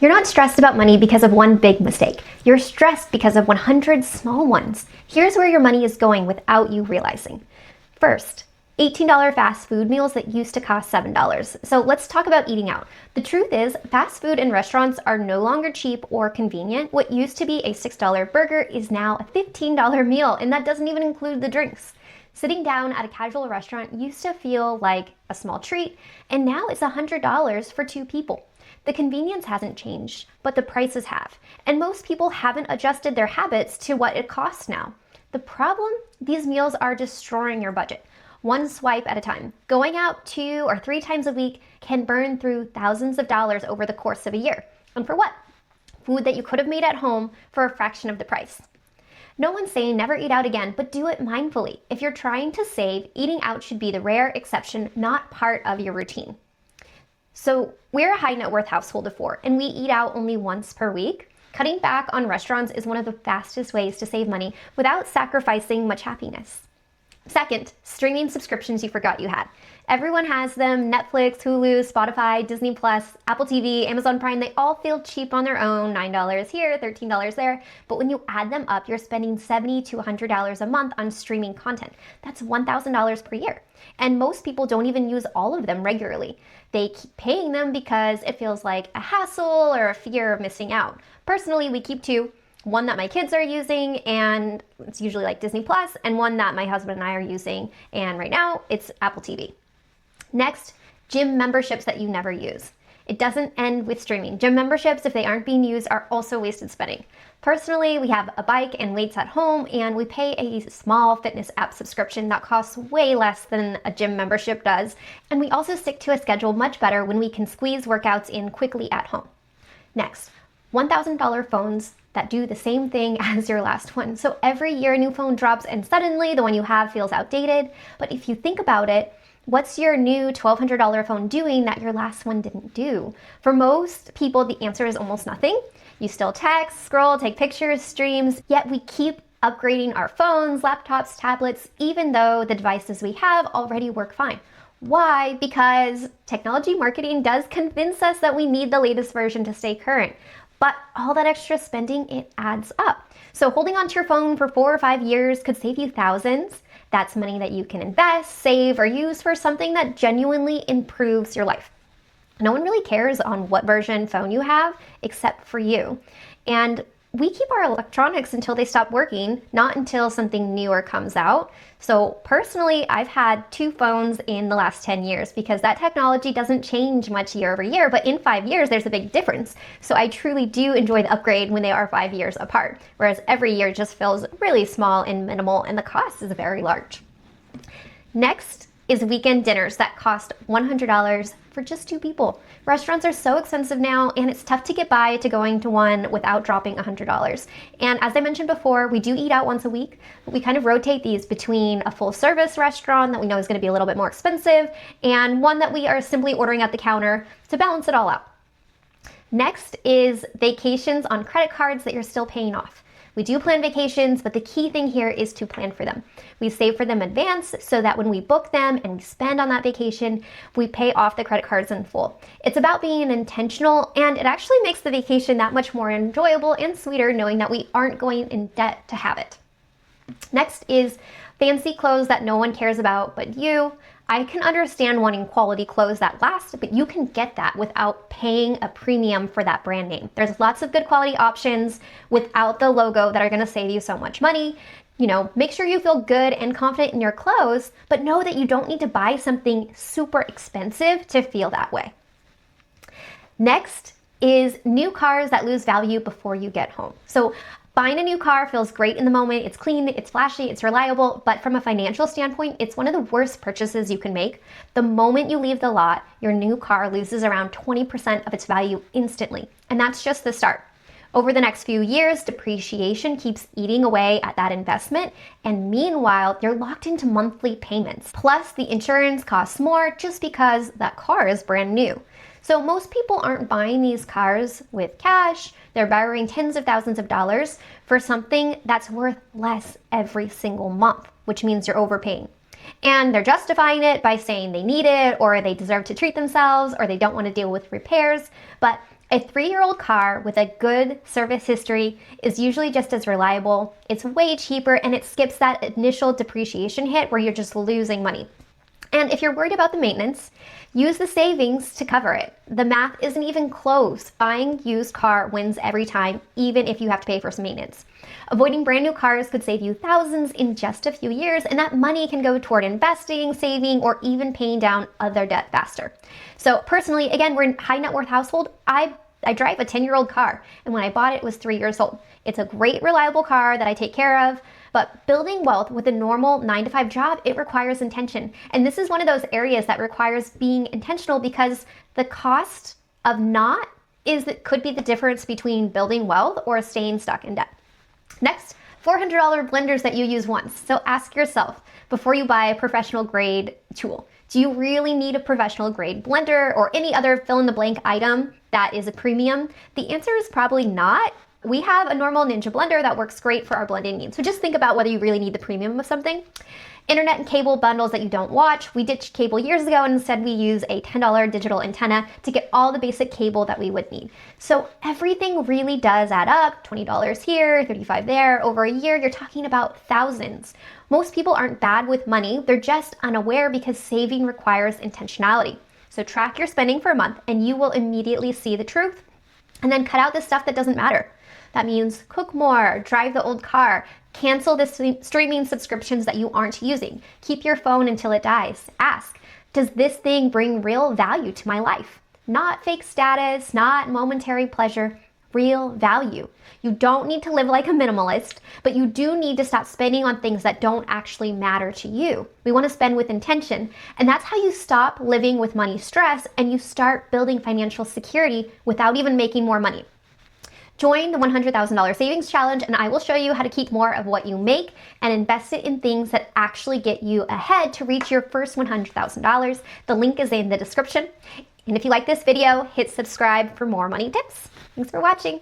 You're not stressed about money because of one big mistake. You're stressed because of 100 small ones. Here's where your money is going without you realizing. First, $18 fast food meals that used to cost $7. So let's talk about eating out. The truth is, fast food in restaurants are no longer cheap or convenient. What used to be a $6 burger is now a $15 meal, and that doesn't even include the drinks. Sitting down at a casual restaurant used to feel like a small treat, and now it's $100 for two people. The convenience hasn't changed, but the prices have, and most people haven't adjusted their habits to what it costs now. The problem? These meals are destroying your budget. One swipe at a time. Going out 2 or 3 times a week can burn through thousands of dollars over the course of a year. And for what? Food that you could have made at home for a fraction of the price. No one's saying never eat out again, but do it mindfully. If you're trying to save, eating out should be the rare exception, not part of your routine. So we're a high net worth household of 4, and we eat out only once per week. Cutting back on restaurants is one of the fastest ways to save money without sacrificing much happiness. Second, streaming subscriptions you forgot you had. Everyone has them. Netflix, Hulu, Spotify, Disney Plus, Apple TV, Amazon Prime, they all feel cheap on their own, $9 here, $13 there. But when you add them up, you're spending $70 to $100 a month on streaming content. That's $1,000 per year. And most people don't even use all of them regularly. They keep paying them because it feels like a hassle or a fear of missing out. Personally, we keep 2. One that my kids are using, and it's usually like Disney Plus, and one that my husband and I are using, and right now it's Apple TV. Next, gym memberships that you never use. It doesn't end with streaming. Gym memberships, if they aren't being used, are also wasted spending. Personally, we have a bike and weights at home, and we pay a small fitness app subscription that costs way less than a gym membership does, and we also stick to a schedule much better when we can squeeze workouts in quickly at home. Next, $1,000 phones that do the same thing as your last one. So every year a new phone drops and suddenly the one you have feels outdated. But if you think about it, what's your new $1,200 phone doing that your last one didn't do? For most people, the answer is almost nothing. You still text, scroll, take pictures, streams, yet we keep upgrading our phones, laptops, tablets, even though the devices we have already work fine. Why? Because technology marketing does convince us that we need the latest version to stay current. But all that extra spending, it adds up. So holding onto your phone for 4 or 5 years could save you thousands. That's money that you can invest, save, or use for something that genuinely improves your life. No one really cares on what version phone you have except for you. And we keep our electronics until they stop working, not until something newer comes out. So personally, I've had 2 phones in the last 10 years because that technology doesn't change much year over year, but in 5 years, there's a big difference. So I truly do enjoy the upgrade when they are 5 years apart, whereas every year just feels really small and minimal, and the cost is very large. Next is weekend dinners that cost $100 for just 2 people. Restaurants are so expensive now, and it's tough to get by to going to one without dropping $100. And as I mentioned before, we do eat out once a week, but we kind of rotate these between a full service restaurant that we know is going to be a little bit more expensive and one that we are simply ordering at the counter to balance it all out. Next is vacations on credit cards that you're still paying off. We do plan vacations, but the key thing here is to plan for them. We save for them in advance so that when we book them and we spend on that vacation, we pay off the credit cards in full. It's about being intentional, and it actually makes the vacation that much more enjoyable and sweeter knowing that we aren't going in debt to have it. Next is fancy clothes that no one cares about but you. I can understand wanting quality clothes that last, but you can get that without paying a premium for that brand name. There's lots of good quality options without the logo that are going to save you so much money. Make sure you feel good and confident in your clothes, but know that you don't need to buy something super expensive to feel that way. Next is new cars that lose value before you get home. So buying a new car feels great in the moment. It's clean, it's flashy, it's reliable, but from a financial standpoint, it's one of the worst purchases you can make. The moment you leave the lot, your new car loses around 20% of its value instantly, and that's just the start. Over the next few years, depreciation keeps eating away at that investment, and meanwhile, you're locked into monthly payments. Plus, the insurance costs more just because that car is brand new. So most people aren't buying these cars with cash. They're borrowing tens of thousands of dollars for something that's worth less every single month, which means you're overpaying. And they're justifying it by saying they need it, or they deserve to treat themselves, or they don't want to deal with repairs. But A 3-year-old car with a good service history is usually just as reliable, it's way cheaper, and it skips that initial depreciation hit where you're just losing money. And if you're worried about the maintenance, use the savings to cover it. The math isn't even close. Buying used car wins every time, even if you have to pay for some maintenance. Avoiding brand new cars could save you thousands in just a few years, and that money can go toward investing, saving, or even paying down other debt faster. So personally, again, we're in a high net worth household. I drive a 10-year-old car, and when I bought it, it was 3 years old. It's a great, reliable car that I take care of, but building wealth with a normal 9-to-5 job, it requires intention. And this is one of those areas that requires being intentional, because the cost of not could be the difference between building wealth or staying stuck in debt. Next, $400 blenders that you use once. So ask yourself, before you buy a professional grade tool, do you really need a professional grade blender or any other fill in the blank item that is a premium? The answer is probably not. We have a normal Ninja blender that works great for our blending needs. So just think about whether you really need the premium of something. Internet and cable bundles that you don't watch. We ditched cable years ago, and instead we use a $10 digital antenna to get all the basic cable that we would need. So everything really does add up. $20 here, $35 there. Over a year, you're talking about thousands. Most people aren't bad with money. They're just unaware, because saving requires intentionality. So track your spending for a month and you will immediately see the truth. And then cut out the stuff that doesn't matter. That means cook more, drive the old car, cancel the streaming subscriptions that you aren't using. Keep your phone until it dies. Ask, does this thing bring real value to my life? Not fake status, not momentary pleasure, real value. You don't need to live like a minimalist, but you do need to stop spending on things that don't actually matter to you. We want to spend with intention, and that's how you stop living with money stress and you start building financial security without even making more money. Join the $100,000 savings challenge, and I will show you how to keep more of what you make and invest it in things that actually get you ahead to reach your first $100,000. The link is in the description. And if you like this video, hit subscribe for more money tips. Thanks for watching.